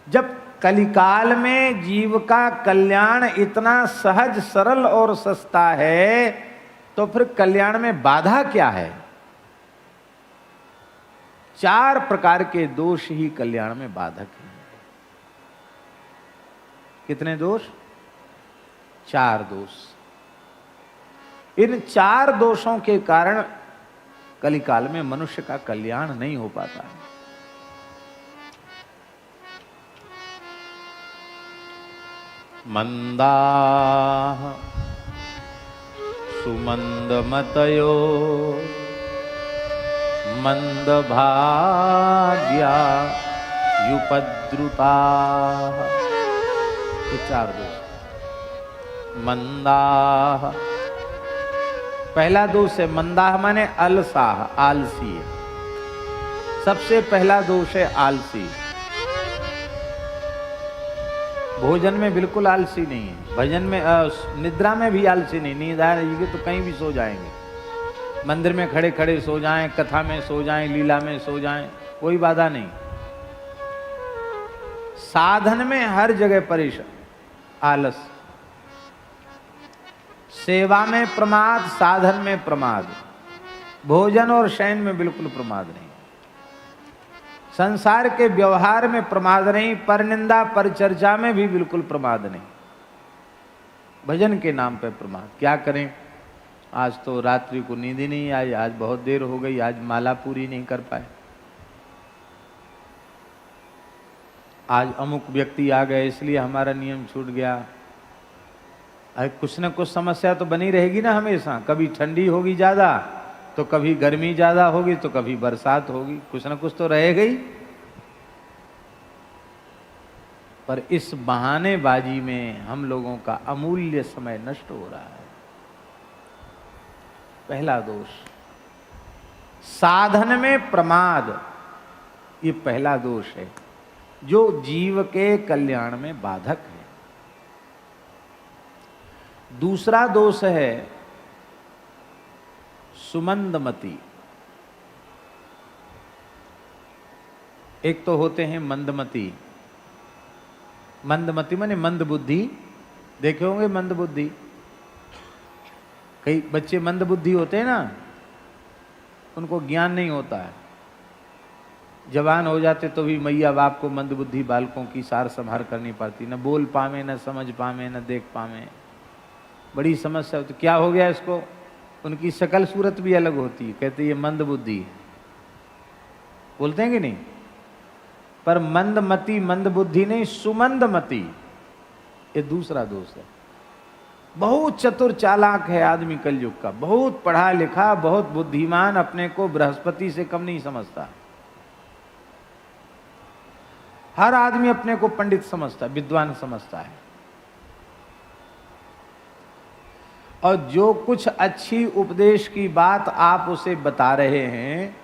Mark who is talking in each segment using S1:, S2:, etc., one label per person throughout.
S1: जब कलिकाल में जीव का कल्याण इतना सहज सरल और सस्ता है, तो फिर कल्याण में बाधा क्या है? 4 प्रकार के दोष ही कल्याण में बाधक हैं। कितने दोष? 4 दोष। इन 4 दोषों के कारण कलिकाल में मनुष्य का कल्याण नहीं हो पाता है। मंदाः सुमंदमतयो मंदभाग्या युपद्रुताः। ये 4 दोष। मंदाः, पहला दोष है मंदाह माने अलसाह, आलसी। सबसे पहला दोष है आलसी। भोजन में बिल्कुल आलसी नहीं है, भजन में निद्रा में भी आलसी नहीं। नींद आ रही है तो कहीं भी सो जाएंगे, मंदिर में खड़े खड़े सो जाएं, कथा में सो जाएं, लीला में सो जाएं, कोई बाधा नहीं। साधन में हर जगह परेशान, आलस। सेवा में प्रमाद, साधन में प्रमाद, भोजन और शयन में बिल्कुल प्रमाद नहीं, संसार के व्यवहार में प्रमाद नहीं, परनिंदा परचर्चा में भी बिल्कुल प्रमाद नहीं, भजन के नाम पे प्रमाद। क्या करें, आज तो रात्रि को नींद ही नहीं आई, आज बहुत देर हो गई, आज माला पूरी नहीं कर पाए, आज अमुक व्यक्ति आ गए इसलिए हमारा नियम छूट गया। अरे कुछ न कुछ समस्या तो बनी रहेगी ना हमेशा। कभी ठंडी होगी ज्यादा, तो कभी गर्मी ज्यादा होगी, तो कभी बरसात होगी, कुछ न कुछ तो रहेगा ही। पर इस बहानेबाजी में हम लोगों का अमूल्य समय नष्ट हो रहा है। पहला दोष साधन में प्रमाद, ये पहला दोष है जो जीव के कल्याण में बाधक है। दूसरा दोष है सुमंदमति। एक तो होते हैं मंदमति। मंदमति माने मंद बुद्धि। देखे होंगे मंद बुद्धि, कई बच्चे मंद बुद्धि होते हैं ना, उनको ज्ञान नहीं होता है, जवान हो जाते तो भी मैया बाप को मंद बुद्धि बालकों की सार संभार करनी पड़ती, न बोल पावे, न समझ पावे, न देख पावे, बड़ी समस्या होती। क्या हो गया इसको? उनकी शकल सूरत भी अलग होती है, कहते ये मंद बुद्धि है, बोलते हैं कि नहीं? पर मंदमति मंद बुद्धि नहीं, सुमंदमति, ये दूसरा दोष है। बहुत चतुर चालाक है आदमी कलयुग का, बहुत पढ़ा लिखा, बहुत बुद्धिमान, अपने को बृहस्पति से कम नहीं समझता। हर आदमी अपने को पंडित समझता, विद्वान समझता है, और जो कुछ अच्छी उपदेश की बात आप उसे बता रहे हैं,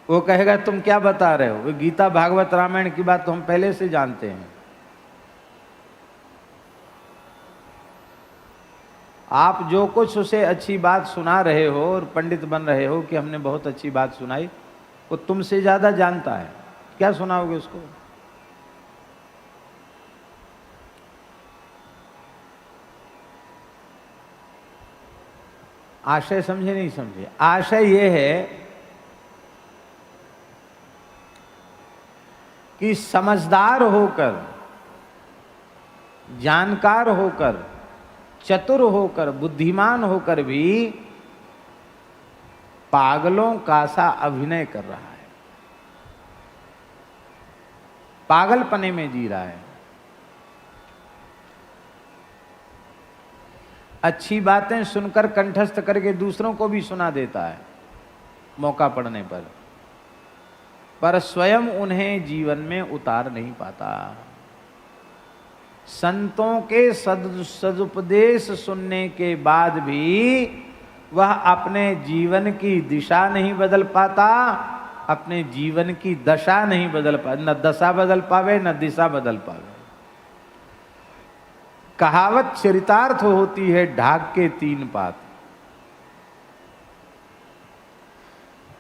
S1: वो कहेगा तुम क्या बता रहे हो, वो गीता भागवत रामायण की बात तो हम पहले से जानते हैं। आप जो कुछ उसे अच्छी बात सुना रहे हो और पंडित बन रहे हो कि हमने बहुत अच्छी बात सुनाई, वो तुमसे ज्यादा जानता है, क्या सुनाओगे उसको? आशय समझे नहीं समझे? आशय यह है कि समझदार होकर, जानकार होकर, चतुर होकर, बुद्धिमान होकर भी पागलों का सा अभिनय कर रहा है, पागलपने में जी रहा है। अच्छी बातें सुनकर कंठस्थ करके दूसरों को भी सुना देता है मौका पड़ने पर स्वयं उन्हें जीवन में उतार नहीं पाता। संतों के सदुपदेश सुनने के बाद भी वह अपने जीवन की दिशा नहीं बदल पाता, अपने जीवन की दशा नहीं बदल पाता। न दशा बदल पावे, न दिशा बदल पावे। कहावत चरितार्थ होती है, ढाक के 3 पात।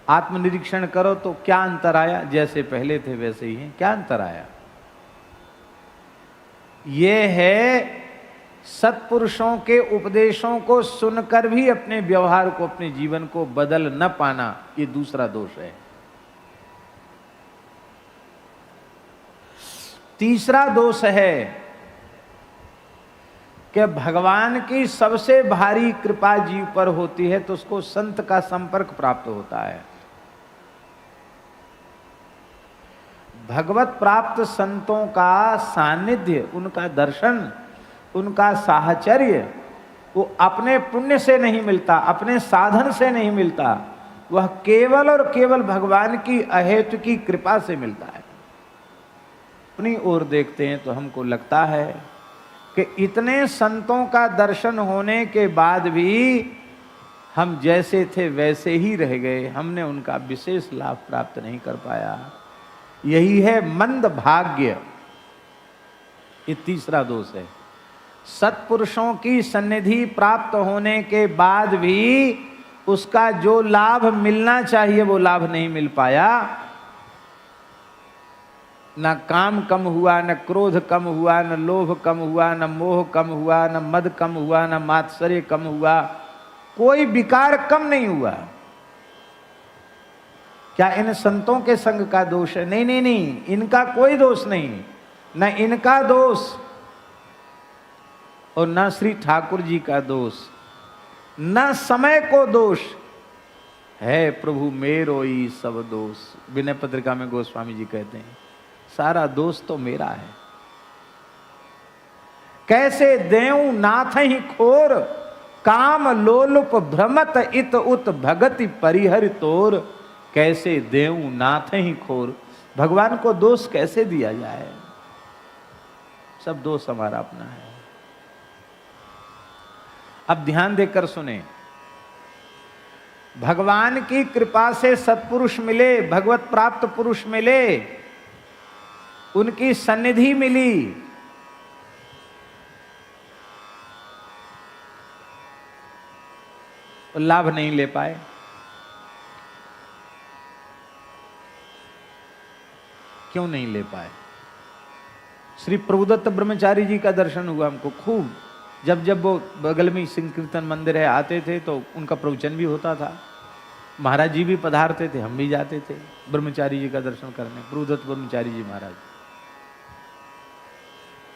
S1: आत्मनिरीक्षण करो तो क्या अंतर आया? जैसे पहले थे वैसे ही हैं। क्या अंतर आया? ये है सत्पुरुषों के उपदेशों को सुनकर भी अपने व्यवहार को, अपने जीवन को बदल न पाना, ये दूसरा दोष है। तीसरा दोष है कि भगवान की सबसे भारी कृपा जीव पर होती है तो उसको संत का संपर्क प्राप्त होता है। भगवत प्राप्त संतों का सानिध्य, उनका दर्शन, उनका साहचर्य वो अपने पुण्य से नहीं मिलता, अपने साधन से नहीं मिलता, वह केवल और केवल भगवान की अहेतु की कृपा से मिलता है। अपनी ओर देखते हैं तो हमको लगता है कि इतने संतों का दर्शन होने के बाद भी हम जैसे थे वैसे ही रह गए, हमने उनका विशेष लाभ प्राप्त नहीं कर पाया। यही है मंद भाग्य। ये तीसरा दोष है। सत्पुरुषों की सन्निधि प्राप्त होने के बाद भी उसका जो लाभ मिलना चाहिए वो लाभ नहीं मिल पाया। न काम कम हुआ, न क्रोध कम हुआ, न लोभ कम हुआ, न मोह कम हुआ, न मद कम हुआ, न मात्सर्य कम हुआ, कोई विकार कम नहीं हुआ। क्या इन संतों के संग का दोष है? नहीं नहीं नहीं, इनका कोई दोष नहीं, न इनका दोष और न श्री ठाकुर जी का दोष, न समय को दोष है। प्रभु मेरो ही सब दोष। विनय पत्रिका में गोस्वामी जी कहते हैं सारा दोष तो मेरा है। कैसे देऊं नाथ ही खोर, काम लोलुप भ्रमत इत उत भगति परिहर तोर। कैसे देऊं नाथ ही खोर, भगवान को दोष कैसे दिया जाए? सब दोष हमारा अपना है। अब ध्यान देकर सुने, भगवान की कृपा से सत्पुरुष मिले, भगवत प्राप्त पुरुष मिले, उनकी सन्निधि मिली, लाभ नहीं ले पाए। क्यों नहीं ले पाए? श्री प्रभुदत्त ब्रह्मचारी जी का दर्शन हुआ हमको खूब। जब जब वो बगल में संकीर्तन मंदिर है आते थे तो उनका प्रवचन भी होता था, महाराज जी भी पधारते थे, हम भी जाते थे ब्रह्मचारी जी का दर्शन करने। प्रभुदत्त ब्रह्मचारी जी महाराज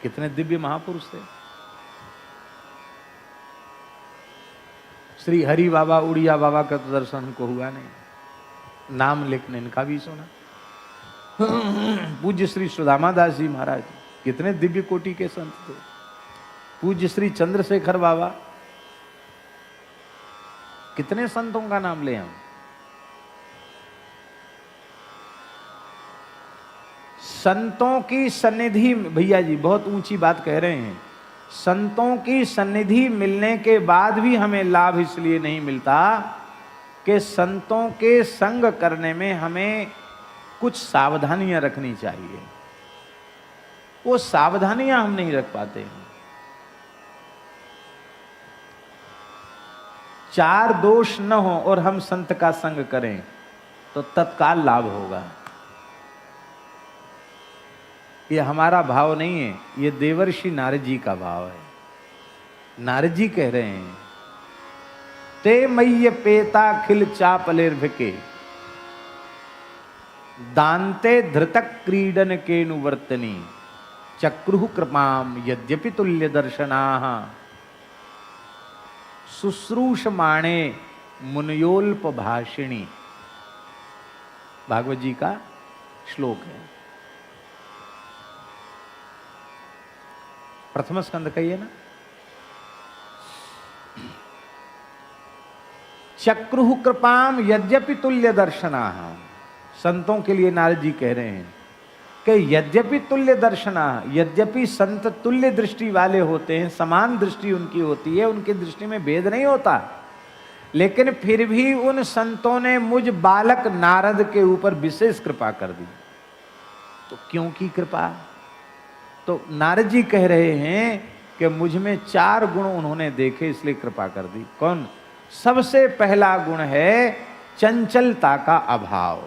S1: कितने दिव्य महापुरुष थे। श्री हरि बाबा, उड़िया बाबा का तो दर्शन हमको हुआ नहीं, नाम लेकिन इनका भी सुना। पूज्य श्री सुदामा दास जी महाराज कितने दिव्य कोटि के संत थे। पूज्य श्री चंद्रशेखर बाबा, कितने संतों का नाम ले हम। संतों की सन्निधि, भैया जी बहुत ऊंची बात कह रहे हैं। संतों की सन्निधि मिलने के बाद भी हमें लाभ इसलिए नहीं मिलता कि संतों के संग करने में हमें कुछ सावधानियां रखनी चाहिए। वो सावधानियां हम नहीं रख पाते हैं। चार दोष न हो और हम संत का संग करें तो तत्काल लाभ होगा। ये हमारा भाव नहीं है, ये देवर्षि नारद जी का भाव है। नारद जी कह रहे हैं, ते मय्य पेता खिल चापलेर्भिके दान्ते धृतक क्रीडन केनुवर्तनी चक्रुः कृपाम यद्यपि तुल्य दर्शनाः शुश्रूषमाणे मुनयोल्प भाषिणी। भागवत जी का श्लोक है, प्रथम स्कंद का ये ना। चक्रुः कृपाम यद्यपि तुल्य दर्शनाः। संतों के लिए नारद जी कह रहे हैं कि यद्यपि तुल्य दर्शनाः, यद्यपि संत तुल्य दृष्टि वाले होते हैं, समान दृष्टि उनकी होती है, उनकी दृष्टि में भेद नहीं होता, लेकिन फिर भी उन संतों ने मुझ बालक नारद के ऊपर विशेष कृपा कर दी। तो क्यों की कृपा? तो नारद जी कह रहे हैं कि मुझ में चार गुण उन्होंने देखे इसलिए कृपा कर दी। कौन? सबसे पहला गुण है चंचलता का अभाव।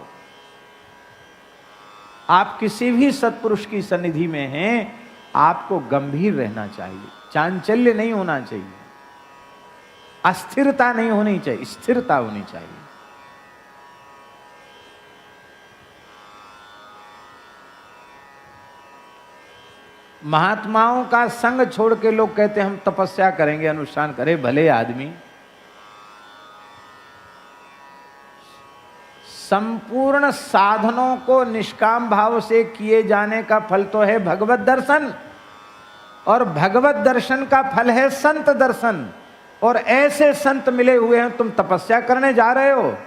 S1: आप किसी भी सत्पुरुष की सन्निधि में हैं, आपको गंभीर रहना चाहिए, चांचल्य नहीं होना चाहिए, अस्थिरता नहीं होनी चाहिए, स्थिरता होनी चाहिए। महात्माओं का संग छोड़ के लोग कहते हैं हम तपस्या करेंगे, अनुष्ठान करें। भले आदमी, संपूर्ण साधनों को निष्काम भाव से किए जाने का फल तो है भगवत दर्शन, और भगवत दर्शन का फल है संत दर्शन। और ऐसे संत मिले हुए हैं, तुम तपस्या करने जा रहे हो,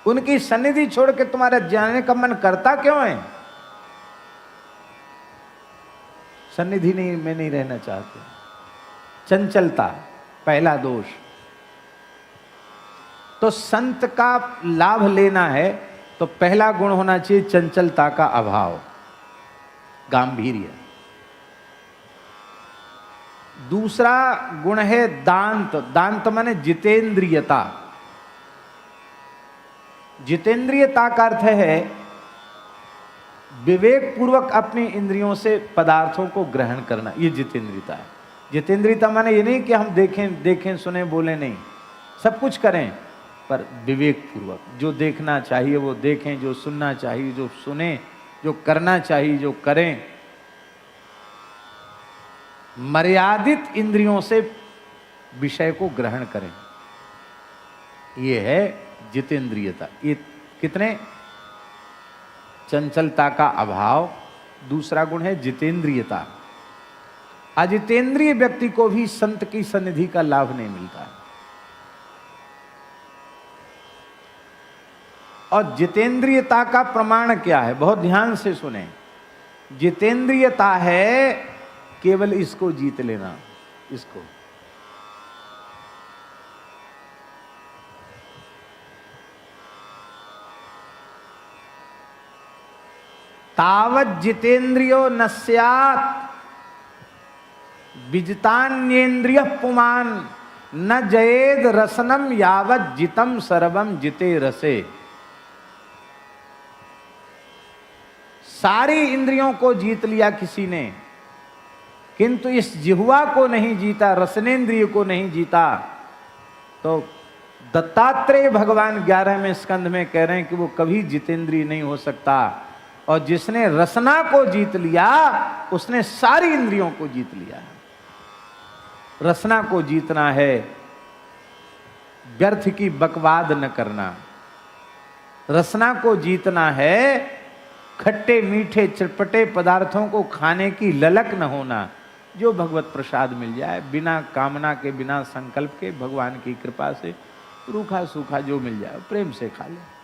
S1: उनकी सन्निधि छोड़ के तुम्हारे जाने का मन करता क्यों है? सन्निधि में नहीं रहना चाहते। चंचलता पहला दोष। तो संत का लाभ लेना है तो पहला गुण होना चाहिए चंचलता का अभाव, गांभीर्य। दूसरा गुण है दांत। दांत माने जितेंद्रियता। जितेंद्रियता का अर्थ है विवेक पूर्वक अपनी इंद्रियों से पदार्थों को ग्रहण करना, ये जितेंद्रियता है। जितेंद्रियता माने ये नहीं कि हम देखें सुने बोले, नहीं, सब कुछ करें पर विवेक पूर्वक। जो देखना चाहिए वो देखें, जो सुनना चाहिए जो सुने, जो करना चाहिए जो करें। मर्यादित इंद्रियों से विषय को ग्रहण करें, ये है जितेंद्रियता। ये कितने? चंचलता का अभाव। दूसरा गुण है जितेंद्रियता। अजितेंद्रिय व्यक्ति को भी संत की सन्निधि का लाभ नहीं मिलता है। और जितेंद्रियता का प्रमाण क्या है? बहुत ध्यान से सुने। जितेंद्रियता है केवल इसको जीत लेना, इसको। तावत जितेंद्रियो न स्यात् विजितान्येन्द्रिय पुमान न जयेद रसनम यावत जितम सर्वम जिते रसे। सारी इंद्रियों को जीत लिया किसी ने, किंतु इस जिह्वा को नहीं जीता, रसनेन्द्रिय को नहीं जीता, तो दत्तात्रेय भगवान 11वें स्कंध में कह रहे हैं कि वो कभी जितेंद्रिय नहीं हो सकता। और जिसने रसना को जीत लिया उसने सारी इंद्रियों को जीत लिया। रसना को जीतना है, व्यर्थ की बकवाद न करना। रसना को जीतना है, खट्टे मीठे चटपटे पदार्थों को खाने की ललक न होना। जो भगवत प्रसाद मिल जाए, बिना कामना के, बिना संकल्प के, भगवान की कृपा से रूखा सूखा जो मिल जाए प्रेम से खा ले।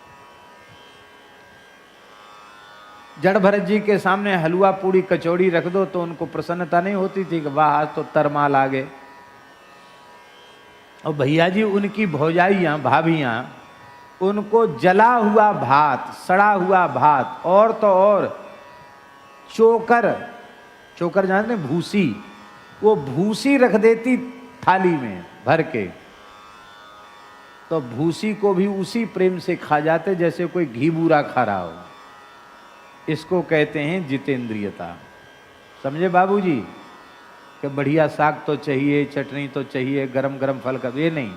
S1: जड़ भरत जी के सामने हलवा पूड़ी कचौड़ी रख दो तो उनको प्रसन्नता नहीं होती थी कि वाह आज तो तरमाल आ गए। और भैया जी उनकी भौजाइयाँ, भाभियाँ, उनको जला हुआ भात, सड़ा हुआ भात, और तो और चोकर, चोकर जानते हैं, भूसी, वो भूसी रख देती थाली में भर के, तो भूसी को भी उसी प्रेम से खा जाते जैसे कोई घी बूरा खा रहा हो। इसको कहते हैं जितेंद्रियता। समझे बाबूजी? कि बढ़िया साग तो चाहिए, चटनी तो चाहिए, गरम गरम फल का, ये नहीं।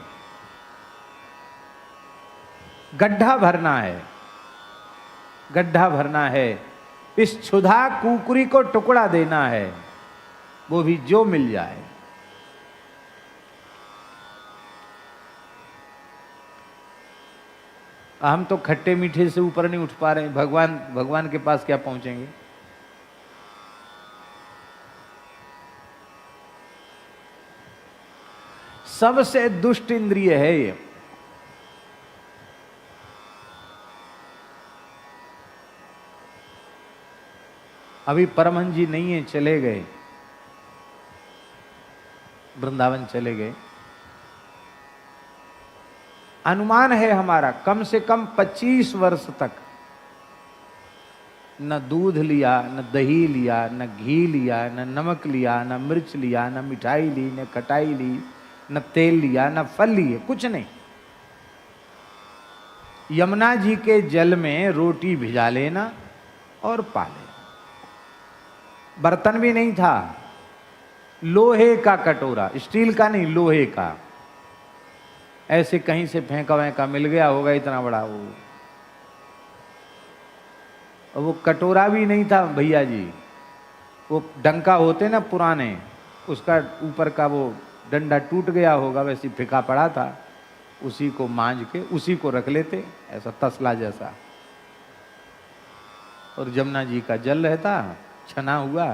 S1: गड्ढा भरना है, गड्ढा भरना है, इस क्षुधा कुकुरी को टुकड़ा देना है, वो भी जो मिल जाए। हम तो खट्टे मीठे से ऊपर नहीं उठ पा रहे, भगवान के पास क्या पहुंचेंगे? सबसे दुष्ट इंद्रिय है ये। अभी परमहंस जी नहीं है, चले गए, वृंदावन चले गए। अनुमान है हमारा कम से कम 25 वर्ष तक न दूध लिया, न दही लिया, न घी लिया, न नमक लिया, न मिर्च लिया, न मिठाई ली, न खटाई ली, न तेल लिया न फल लिए, कुछ नहीं। यमुना जी के जल में रोटी भिजा लेना और पा लेना। बर्तन भी नहीं था, लोहे का कटोरा, स्टील का नहीं, लोहे का। ऐसे कहीं से फेंका वैंका मिल गया होगा इतना बड़ा वो। और वो कटोरा भी नहीं था भैया जी, वो डंका होते ना पुराने, उसका ऊपर का वो डंडा टूट गया होगा, वैसे फेंका पड़ा था। उसी को मांझ के उसी को रख लेते, ऐसा तसला जैसा। और जमुना जी का जल रहता छना हुआ,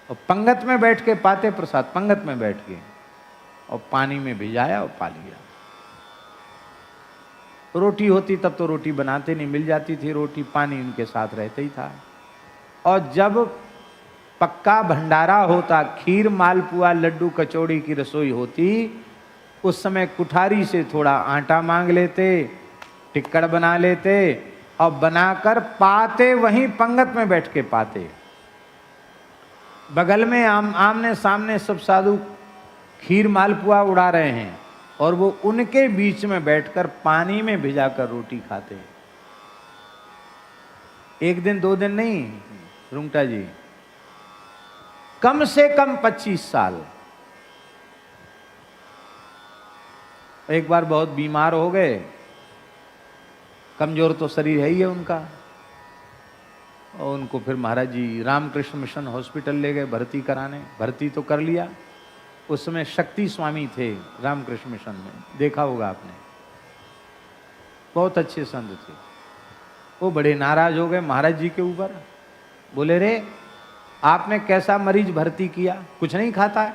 S1: और पंगत में बैठ के पाते प्रसाद, पंगत में बैठ के, और पानी में भिजाया और पा लिया। रोटी होती तब तो रोटी बनाते नहीं, मिल जाती थी रोटी, पानी उनके साथ रहते ही था। और जब पक्का भंडारा होता, खीर मालपुआ लड्डू कचौड़ी की रसोई होती, उस समय कुठारी से थोड़ा आटा मांग लेते, टिक्कड़ बना लेते, और बनाकर पाते वहीं पंगत में बैठ के पाते। बगल में आमने सामने सब साधु खीर मालपुआ उड़ा रहे हैं, और वो उनके बीच में बैठकर पानी में भिजाकर रोटी खाते हैं। एक दिन दो दिन नहीं रुंगटा जी, कम से कम 25 साल। एक बार बहुत बीमार हो गए, कमजोर तो शरीर है ही है उनका, और उनको फिर महाराज जी रामकृष्ण मिशन हॉस्पिटल ले गए भर्ती कराने। भर्ती तो कर लिया, उस समय शक्ति स्वामी थे रामकृष्ण मिशन में, देखा होगा आपने, बहुत अच्छे संत थे। वो बड़े नाराज हो गए महाराज जी के ऊपर, बोले रे आपने कैसा मरीज भर्ती किया, कुछ नहीं खाता है,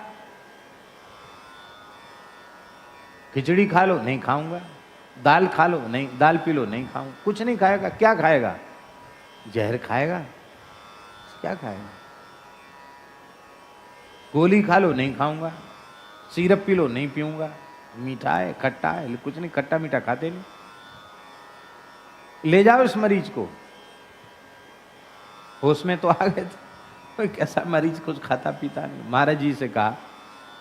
S1: खिचड़ी खा लो, नहीं खाऊंगा, दाल खा लो, नहीं, दाल पी लो, नहीं खाऊंगा, कुछ नहीं खाएगा, क्या खाएगा, जहर खाएगा, क्या खाएगा, गोली खा लो, नहीं खाऊंगा, सिरप पी लो, नहीं पीऊंगा, मीठा है खट्टा है, कुछ नहीं, खट्टा मीठा खाते नहीं, ले जाओ इस मरीज को। होश में तो आ गए थे, कोई कैसा मरीज कुछ खाता पीता नहीं। महाराज जी से कहा,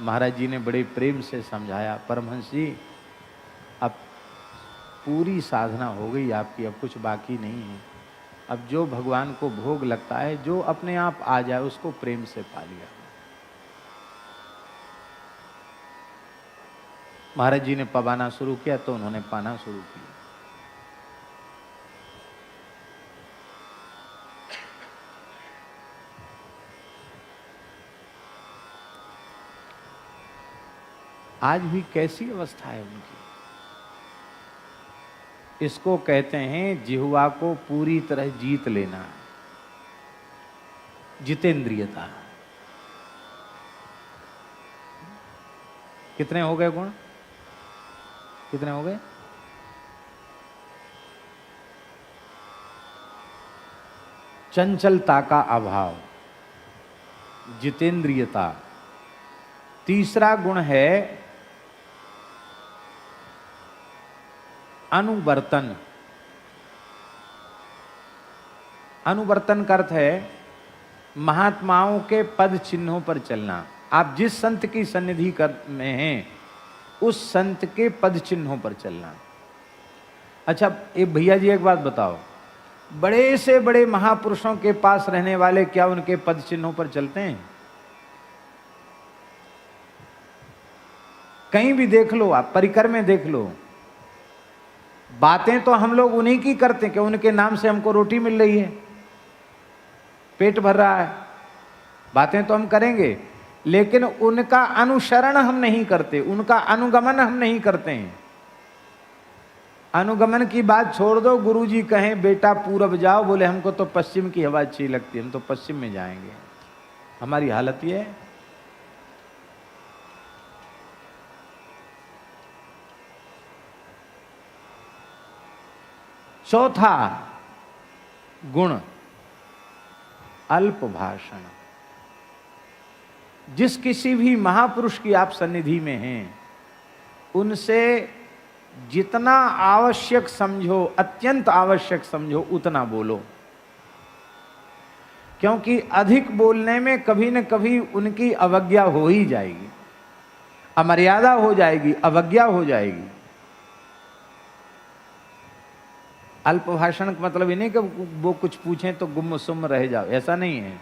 S1: महाराज जी ने बड़े प्रेम से समझाया, परमहंस जी अब पूरी साधना हो गई आपकी, अब कुछ बाकी नहीं है, अब जो भगवान को भोग लगता है, जो अपने आप आ जाए उसको प्रेम से पा लिया। महाराज जी ने पवाना शुरू किया तो उन्होंने पाना शुरू किया। आज भी कैसी अवस्था है उनकी, इसको कहते हैं जिह्वा को पूरी तरह जीत लेना, जितेंद्रियता। कितने हो गए गुण, कितने हो गए? चंचलता का अभाव, जितेंद्रियता। तीसरा गुण है अनुवर्तन। अनुवर्तन का अर्थ है महात्माओं के पद चिन्हों पर चलना। आप जिस संत की सन्निधि में हैं, उस संत के पद चिन्हों पर चलना। अच्छा एक भैया जी एक बात बताओ, बड़े से बड़े महापुरुषों के पास रहने वाले क्या उनके पद चिन्हों पर चलते हैं? कहीं भी देख लो आप, परिकर में देख लो, बातें तो हम लोग उन्हीं की करते हैं कि उनके नाम से हमको रोटी मिल रही है, पेट भर रहा है, बातें तो हम करेंगे, लेकिन उनका अनुसरण हम नहीं करते, उनका अनुगमन हम नहीं करते हैं। अनुगमन की बात छोड़ दो, गुरुजी कहें बेटा पूरब जाओ, बोले हमको तो पश्चिम की हवा अच्छी लगती है, हम तो पश्चिम में जाएंगे। हमारी हालत ये है। चौथा गुण अल्प भाषण। जिस किसी भी महापुरुष की आप सन्निधि में हैं, उनसे जितना आवश्यक समझो, अत्यंत आवश्यक समझो, उतना बोलो, क्योंकि अधिक बोलने में कभी न कभी उनकी अवज्ञा हो ही जाएगी। अमर्यादा हो जाएगी, अवज्ञा हो जाएगी। अल्प भाषण का मतलब ये नहीं कि वो कुछ पूछें तो गुम सुम रह जाओ, ऐसा नहीं है।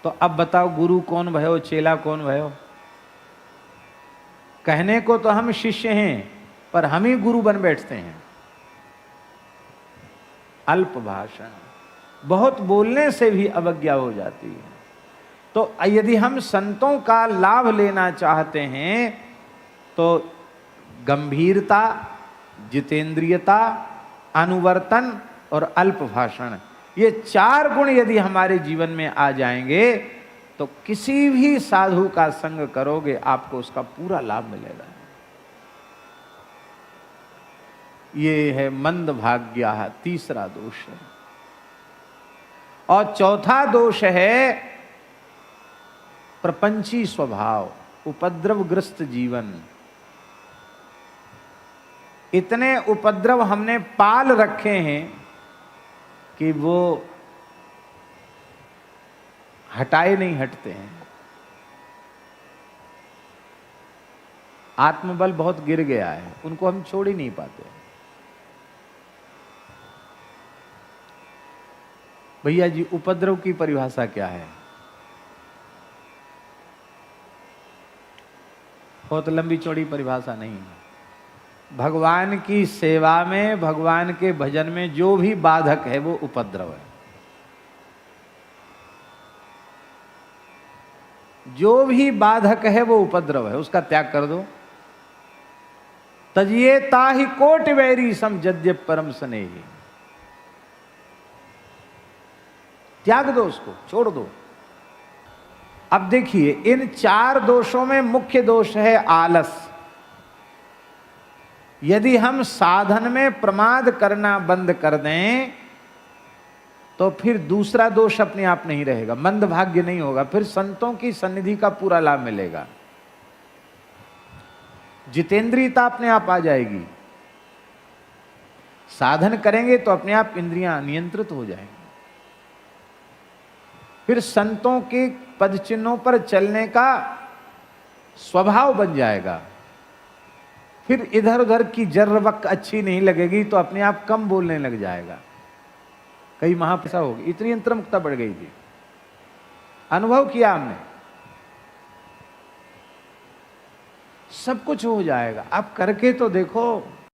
S1: तो अब बताओ, गुरु कौन भयो, चेला कौन भयो? कहने को तो हम शिष्य हैं, पर हम ही गुरु बन बैठते हैं। अल्प भाषण, बहुत बोलने से भी अवज्ञा हो जाती है। तो यदि हम संतों का लाभ लेना चाहते हैं तो गंभीरता, जितेंद्रियता, अनुवर्तन और अल्प भाषण, ये 4 गुण यदि हमारे जीवन में आ जाएंगे तो किसी भी साधु का संग करोगे आपको उसका पूरा लाभ मिलेगा। ये है मंद भाग्य, तीसरा दोष है। और चौथा दोष है प्रपंची स्वभाव, उपद्रवग्रस्त जीवन। इतने उपद्रव हमने पाल रखे हैं कि वो हटाए नहीं हटते हैं। आत्मबल बहुत गिर गया है, उनको हम छोड़ ही नहीं पाते। भैया जी, उपद्रव की परिभाषा क्या है? बहुत लंबी चौड़ी परिभाषा नहीं है। भगवान की सेवा में, भगवान के भजन में जो भी बाधक है वो उपद्रव है। जो भी बाधक है वो उपद्रव है, उसका त्याग कर दो। तजिए ताहि कोटि वैरी सम जद्य परम स्नेही। त्याग दो, उसको छोड़ दो। अब देखिए, इन 4 दोषों में मुख्य दोष है आलस। यदि हम साधन में प्रमाद करना बंद कर दें तो फिर दूसरा दोष अपने आप नहीं रहेगा, मंद भाग्य नहीं होगा, फिर संतों की सन्निधि का पूरा लाभ मिलेगा। जितेंद्रियता अपने आप आ जाएगी। साधन करेंगे तो अपने आप इंद्रियां नियंत्रित हो जाएंगी। फिर संतों के पद चिन्हों पर चलने का स्वभाव बन जाएगा। फिर इधर उधर की जर्रवक अच्छी नहीं लगेगी तो अपने आप कम बोलने लग जाएगा। कई महापैसा होगी, इतनी अंतर्मुखता बढ़ गई थी, अनुभव किया हमने। सब कुछ हो जाएगा, आप करके तो देखो।